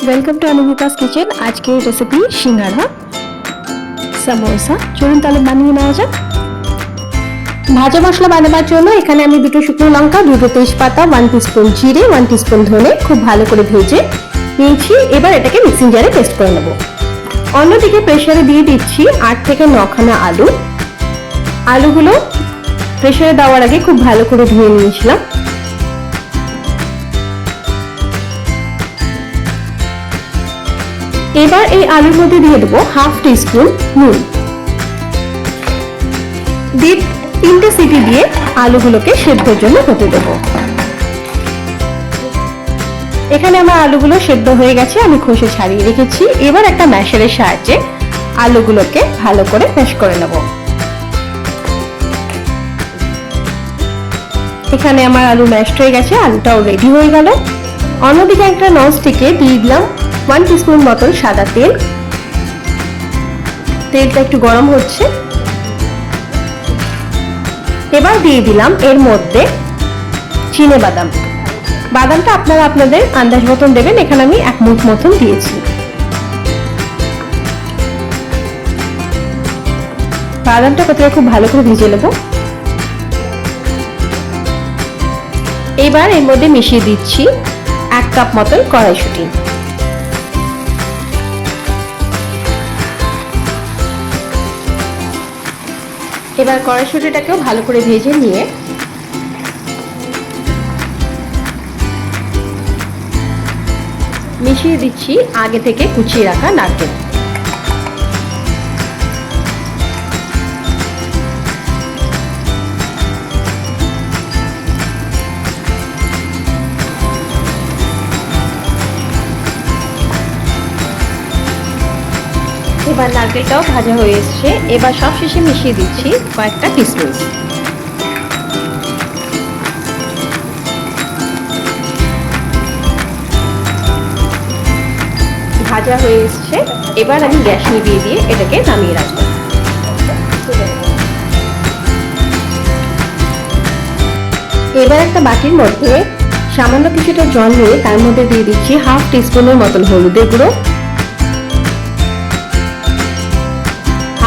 Welcome to Anumita's kitchen. আজকের recipe সিঙ্গাড়া সামোসা। চলুন তাহলে বানিয়ে নেওয়া যাক। ভাজা মশলা বানাবার জন্য এখানে আমি দুটো শুকনো লঙ্কা, দুটো তেজপাতা, 1 টিস্পুন জিরে, 1 টিস্পুন ধনে খুব ভালো করে ভেজে নিয়েছি। এবার এটাকে মিক্সিং জারে পেস্ট করে নেব। অন্যদিকে প্রেসারে দিয়ে দিচ্ছি 8 থেকে 9 খানা আলু। আলুগুলো প্রেসারে দেওয়ার আগে খুব ভালো করে ধুয়ে নিয়েছিলাম। এবার এই আলুর মধ্যে দিয়ে দেবো 1/2 টিস্পুন নুন। দিয়ে 3টে সিটি দিয়ে আলুগুলোকে সেদ্ধর জন্য হতে দেবো। এখানে আমার আলুগুলো সেদ্ধ হয়ে গেছে, আমি খোসা ছাড়িয়ে রেখেছি। এবার একটা ম্যাশারের সাহায্যে আলুগুলোকে ভালো করে ম্যাশ করে নেব। এখানে আমার আলু ম্যাশ হয়ে গেছে, আলুটাও রেডি হয়ে গেল। অন্যদিকে একটা ননস্টিকে দিয়ে দিলাম 1 টিস্পুন মতন সাদা তেল। তেলটা একটু গরম হচ্ছে। এবার দিয়ে দিলাম এর মধ্যে চিনে বাদাম। বাদামটা আপনারা আপনাদের আন্দাজ মতন দেবেন। এখানে আমি 1 মুঠ মতন দিয়েছি। বাদামটা প্রথমে খুব ভালো করে ভেজে নেব। এবার এর মধ্যে মিশিয়ে দিচ্ছি 1 কাপ মতন কড়াইশুঁটি। এবার কড়াইশুঁটিটাকেও ভালো করে ভেজে নিয়ে মিশিয়ে দিচ্ছি আগে থেকে কুচিয়ে রাখা নারকেল। এবার নারকেলটাও ভাজা হয়ে এসছে। এবার সব শেষে মিশিয়ে দিচ্ছি কয়েকটা কিশমিশ। ভাজা হয়ে এসছে। এবার আমি গ্যাস নিভিয়ে দিয়ে এটাকে নামিয়ে রাখবো। এবার একটা বাটির মধ্যে সামান্য কিছুটা জল নিয়ে তার মধ্যে দিয়ে দিচ্ছি 1/2 টিস্পুনের মতন হলুদের গুঁড়ো,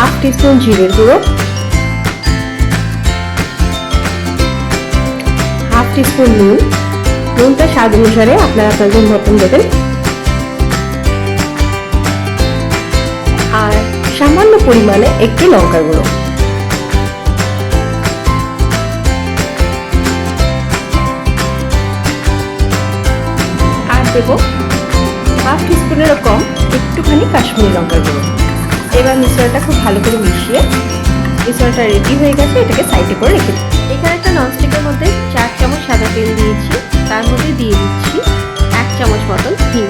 1/2 টিস্পুন জিরের গুঁড়ো, 1/2 টিস্পুন নুন। নুনটা স্বাদ অনুসারে আপনারা আপনাদের মতন দেবেন। আর সামান্য পরিমাণে একটু লঙ্কার গুঁড়ো। আর দেব 1/2 টিস্পুনেরও কম একটুখানি কাশ্মীরি লঙ্কার গুঁড়ো। এবার মিশ্রণটা খুব ভালো করে মিশিয়ে মিশ্রণটা রেডি হয়ে গেছে, এটাকে সাইডে করে রেখে দিই। এখানে একটা ননস্টিকের মধ্যে 4 চামচ সাদা তেল দিয়েছি। তার মধ্যে দিয়ে দিচ্ছি 1 চামচ মতন হিং।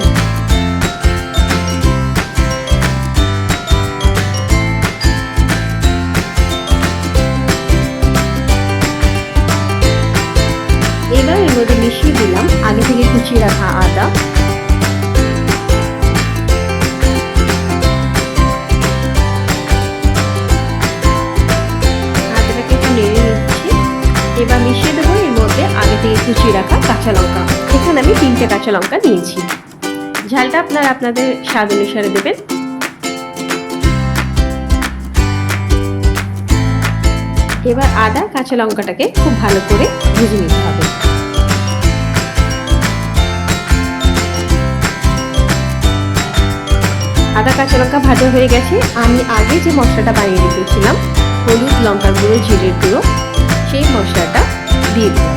এবার এর মধ্যে মিশিয়ে দিলাম আগে থেকে কুচিয়ে রাখা আদা। এবার মিশিয়ে দেবো এর মধ্যে আগে থেকে কুচিয়ে রাখা কাঁচা লঙ্কা। এখানে আমি 3টে কাঁচা লঙ্কা নিয়েছি। ঝালটা আপনারা আপনাদের স্বাদ অনুসারে দেবেন। এবার আদা কাঁচা লঙ্কাটাকে খুব ভালো করে ভেজে নিতে হবে। আদা কাঁচা লঙ্কা ভাজা হয়ে গেছে। আমি আগে যে মশলাটা বানিয়ে রেখেছিলাম হলুদ, লঙ্কার গুঁড়ো, জিরের গুঁড়ো, সেই মশলাটা দিয়ে দিলাম।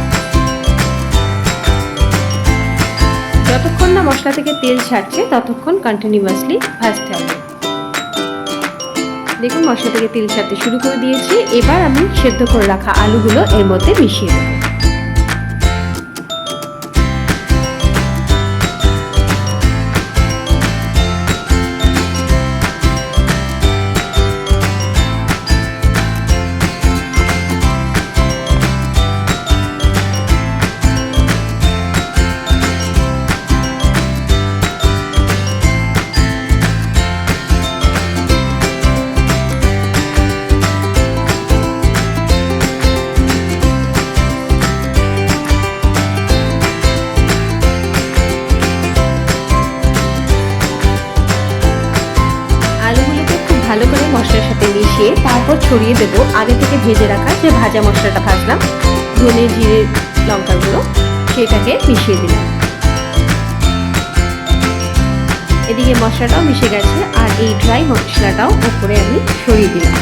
যতক্ষণ না মশলা থেকে তেল ছাড়ছে ততক্ষণ কন্টিনিউয়াসলি ভাজতে হবে। দেখুন মশলা থেকে তেল ছাড়তে শুরু করে দিয়েছি। এবার আমি সেদ্ধ করে রাখা আলুগুলো এর মধ্যে মিশিয়ে দেবো। ভালো করে মশলার সাথে মিশিয়ে তারপর ছড়িয়ে দেব আগে থেকে ভেজে রাখা যে ভাজা মশলাটা ভাজলাম, ধনে জিরে লঙ্কার গুঁড়ো, সেটাকে মিশিয়ে দিলাম। এদিকে মশলাটাও মিশে গেছে আর এই ড্রাই মশলাটাও উপরে আমি ছড়িয়ে দিলাম।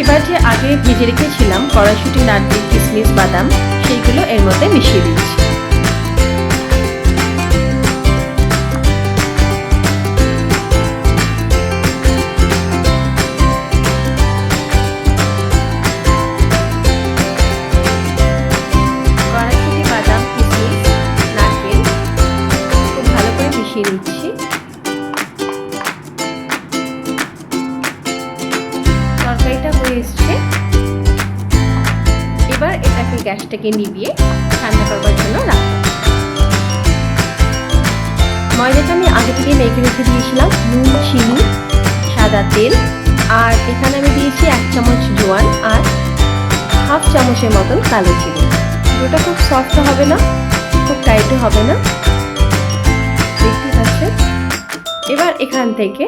এবার যে আগে ভেজে রেখেছিলাম কড়াইশুঁটি, নারকেল, কিশমিশ, বাদাম, সেইগুলো এর মধ্যে মিশিয়ে দিচ্ছি। কড়াইশুঁটি, বাদাম, কিশমিশ, নারকেল খুব ভালো করে মিশিয়ে নিচ্ছি। তরকারিটা হয়ে এসছে। এবার এটাকে গ্যাসটাকে নিভিয়ে ঠান্ডা করবার জন্য রাখবো। ময়দাটা আমি আগে থেকে মেখে রেখে দিয়েছিলাম, নুন, চিনি, সাদা তেল, আর এখানে আমি দিয়েছি 1 চামচ জোয়ান আর হাফ চামচের মতন কালো জিরে। ওটা খুব সফট হবে না, খুব টাইটও হবে না, দেখতে পাচ্ছেন। এবার এখান থেকে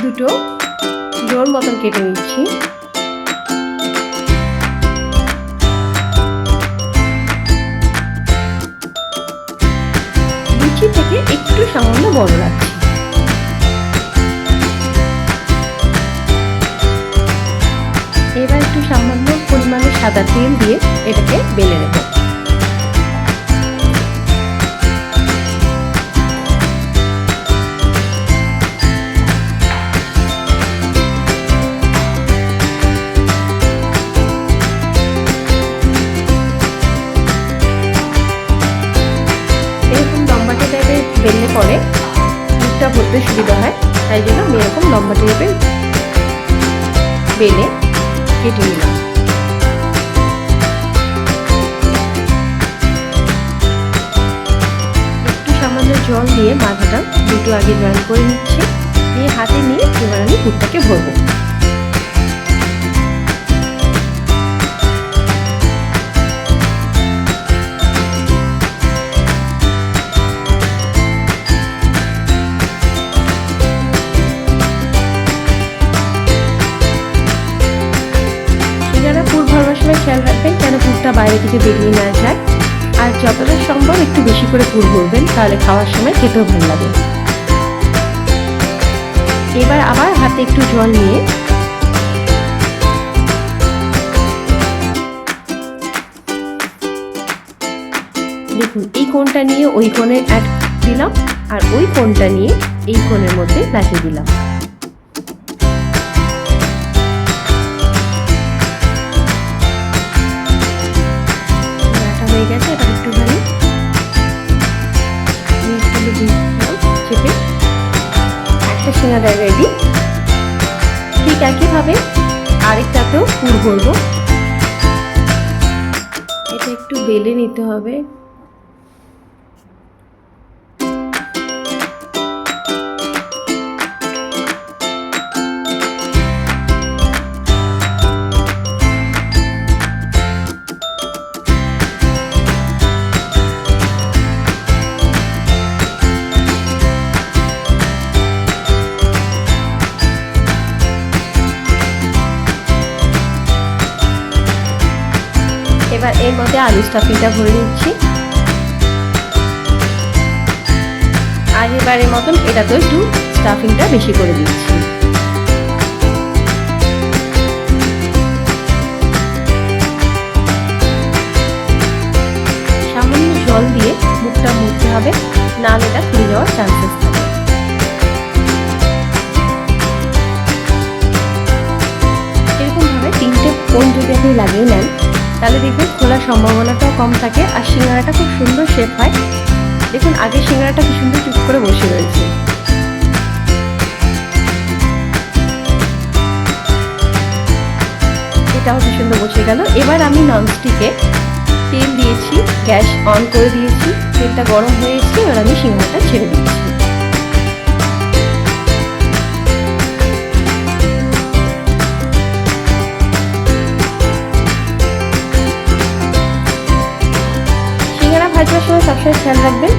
দুটো জোর মতন কেটে নিচ্ছি। লুচি থেকে একটু সামান্য বড় রাখছি। এবার একটু সামান্য পরিমাণে সাদা তেল দিয়ে এটাকে বেলে নেব। বেললে পরে দুধটা ভরতে সুবিধা হয়, তাই জন্য আমি এরকম লম্বা টাইপের বেলে কেটে নিলাম। একটু সামান্য জল দিয়ে মাথাটা দুটো আগে জয়েন করে নিচ্ছি, দিয়ে হাতে নিয়ে এবার আমি দুধটাকে ভরবো। খেয়াল রাখবেন যেন পুরটা বাইরে থেকে বেরিয়ে না যায়, আর যতটা সম্ভব একটু বেশি করে পুর ভরবেন, তাহলে খাওয়ার সময় খেতেও ভালো লাগে। এবার আবার হাতে একটু জল নিয়ে দেখুন এই কোণটা নিয়ে ওই কোণে অ্যাড দিলাম, আর ওই কোণটা নিয়ে এই কোণের মধ্যে লাগিয়ে দিলাম। হয়ে গেছে। এবার একটুখানি চেপে একটা সিঙ্গাড়া রেডি। ঠিক একইভাবে আরেকটাতেও পুর ভরবো। এটা একটু বেলে নিতে হবে। এবার এর মধ্যে আলু স্টাফিংটা ভরে নিচ্ছি, আর এবারের মতন এটাতে একটু স্টাফিংটা বেশি করে দিচ্ছি। সামান্য জল দিয়ে মুখটা মুছতে হবে, নাহলে এটা খুলে যাওয়ার চান্সেস থাকে। এরকম ভাবে 3টে কোণ যদি আপনি লাগিয়ে নেন, তাহলে দেখবেন খোলার সম্ভাবনাটাও কম থাকে, আর সিঙ্গাড়াটা খুব সুন্দর শেপ হয়। দেখুন আগে সিঙ্গাড়াটা কি সুন্দর চুপ করে বসে রয়েছে। এটাও কি সুন্দর বসে গেল। এবার আমি ননস্টিকে তেল দিয়েছি, গ্যাস অন করে দিয়েছি, তেলটা গরম হয়ে এসেছে। এবার আমি সিঙ্গাড়াটা ছেড়ে দিচ্ছি। সবসময় খেয়াল রাখবেন,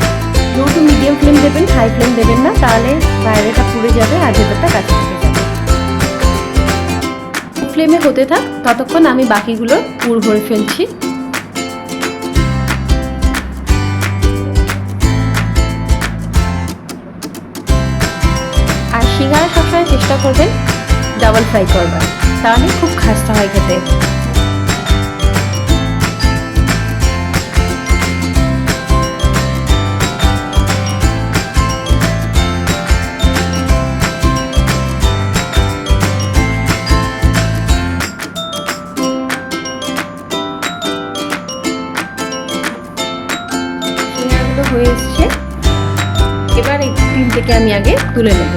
লো টু মিডিয়াম ফ্লেম দেবেন, হাই ফ্লেম দেবেন না, তাহলে বাইরেটা পুড়ে যাবে আর ভেতরটা কাঁচা থেকে যাবে। ফ্লেমে হতে থাক, ততক্ষণ আমি বাকিগুলো পুর ভরে ফেলছি। আর সিঙ্গারা সবসময় চেষ্টা করবেন ডাবল ফ্রাই করবেন, তাহলে খুব খাস্তা হয় খেতে। সিঙ্গারাগুলো হয়ে এসছে, এবার এই তিন থেকে আমি আগে তুলে নেব।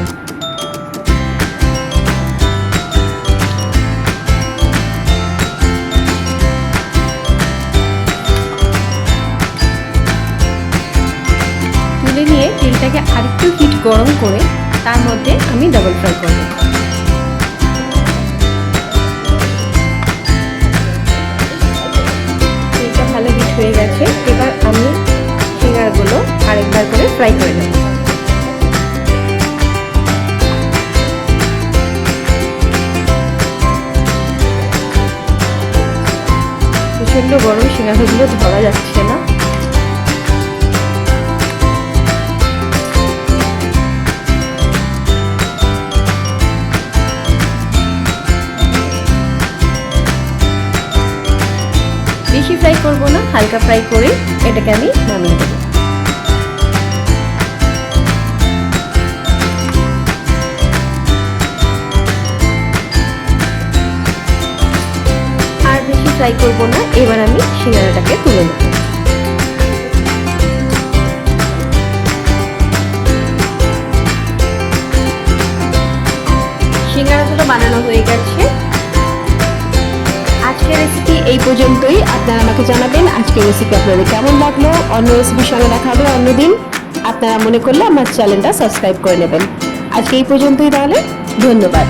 তুলে নিয়ে তেলটাকে আরেকটু হিট গরম করে তার মধ্যে আমি ডাবল ফ্রাই করব। তেলটা ভালো হিট হয়ে গেছে, এবার আমি সিঙ্গারাগুলো আরেকবার করে ফ্রাই করে নেব। প্রচন্ড গরম, সিঙ্গারাগুলো ধরা যাচ্ছে না। বেশি ফ্রাই করবো না, হালকা ফ্রাই করে এটাকে আমি নামিয়ে দেবো। আর বেশি ফ্রাই করবো না, এবার আমি সিঙ্গারাটাকে তুলে নেব। সিঙ্গারাটা বানানো হয়ে গেছে। আজকের রেসিপি এই পর্যন্তই। আপনারা আমাকে জানাবেন আজকের রেসিপি আপনাদের কেমন লাগলো। অন্য রেসিপির সঙ্গে দেখা হবে অন্যদিন। আপনারা মনে করলে আমার চ্যানেলটা সাবস্ক্রাইব করে নেবেন। আজকে এই পর্যন্তই, তাহলে ধন্যবাদ।